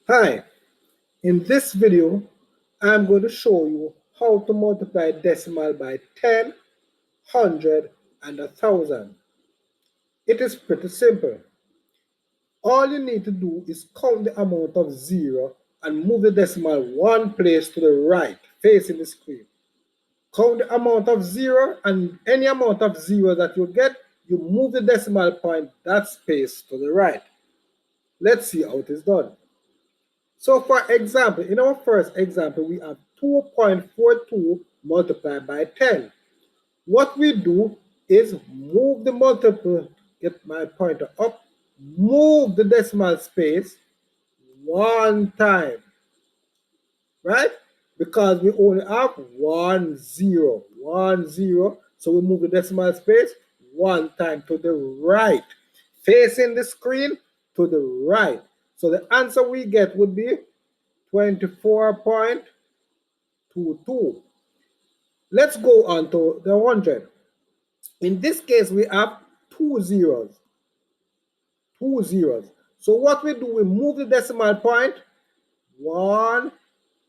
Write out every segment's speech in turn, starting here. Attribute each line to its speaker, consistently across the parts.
Speaker 1: Hi, in this video, I'm going to show you how to multiply decimal by 10, 100, and 1,000. It is pretty simple. All you need to do is count the amount of zero and move the decimal one place to the right, facing the screen. Count the amount of zero, and any amount of zero that you get, you move the decimal point that space to the right. Let's see how it is done. So for example, in our first example, we have 2.42 multiplied by 10. What we do is move the multiple, get my pointer up, move the decimal space one time, right? Because we only have 1 0, 1 0. So we move the decimal space one time to the right, facing the screen to the right. So the answer we get would be 24.22. Let's go on to the 100. In this case, we have two zeros. Two zeros. So what we do, we move the decimal point one,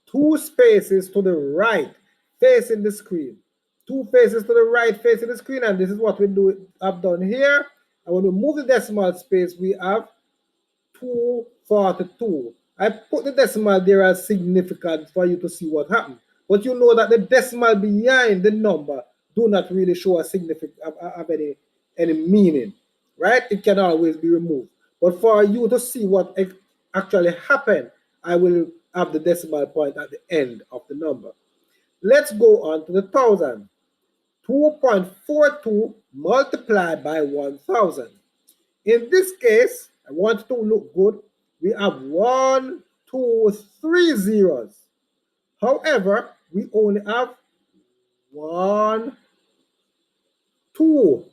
Speaker 1: two spaces to the right, facing the screen. Two faces to the right, facing the screen, and this is what we do. I've done here. And when we move the decimal space, we have 242. I put the decimal there as significant for you to see what happened. But you know that the decimal behind the number do not really show a significant have any meaning, right? It can always be removed. But for you to see what actually happened, I will have the decimal point at the end of the number. Let's go on to the thousand. 2.42 multiplied by 1,000. In this case, I want it to look good. We have 1, 2, 3 zeros. However, we only have 1, 2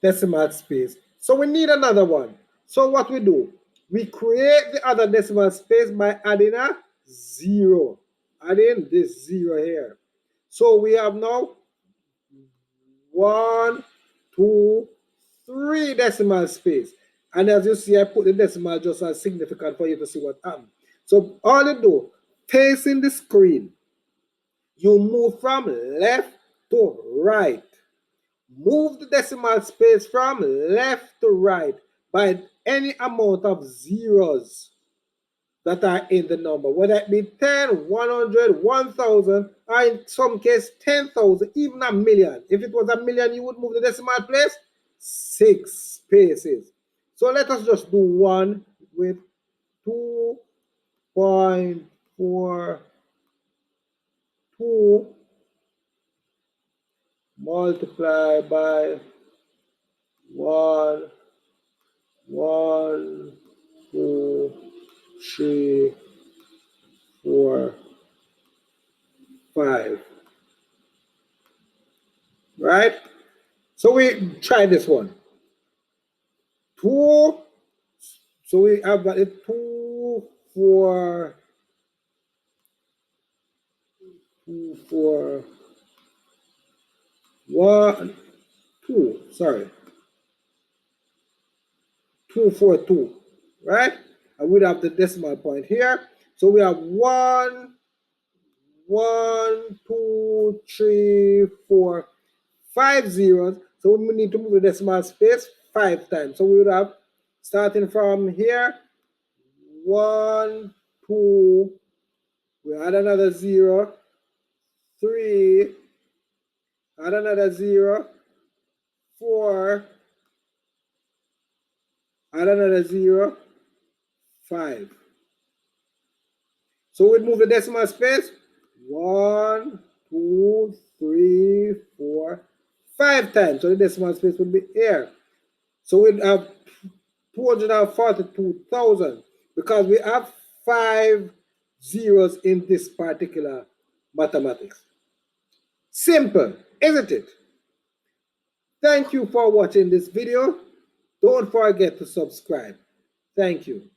Speaker 1: decimal space. So we need another one. So what we do, we create the other decimal space by adding a 0. Adding this 0 here. So we have now 1, 2, 3 decimal space. And as you see, I put the decimal just as significant for you to see what happened. So all you do, facing the screen, you move from left to right. Move the decimal space from left to right by any amount of zeros that are in the number, whether it be 10, 100, 1,000, or in some case 10,000, even a million. If it was a million, you would move the decimal place 6 spaces. So let us just do one with 2.42 multiplied by 1, 1, 2, 3, 4, 5. Right? So we try this one. 2. So we have got it 2, 4, 2, 4, 1, 2. Sorry. 2, 4, 2. Right? And we'd have the decimal point here. So we have 1, 1, 2, 3, 4, 5 zeros. So we need to move the decimal space 5 times. So we would have, starting from here, 1, 2, we add another 0, 3, add another 0, 4, add another 0, 5. So we'd move the decimal space 1, 2, 3, 4, 5 times. So the decimal space would be here. So we'd have 242,000 because we have 5 zeros in this particular mathematics. Simple, isn't it? Thank you for watching this video. Don't forget to subscribe. Thank you.